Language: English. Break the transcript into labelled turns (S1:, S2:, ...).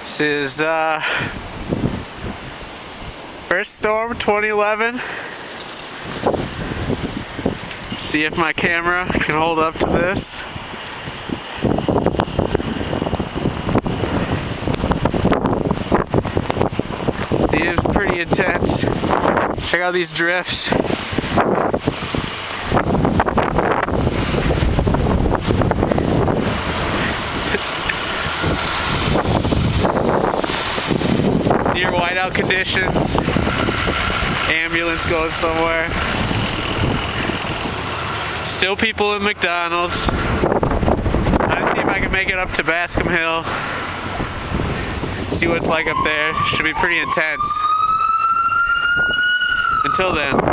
S1: This is first storm 2011. See if my camera can hold up to this. See, it's pretty intense. Check out these drifts. Near whiteout conditions. Ambulance goes somewhere. Still people in McDonald's. I'll see if I can make it up to Bascom Hill. See what it's like up there. Should be pretty intense. Until then.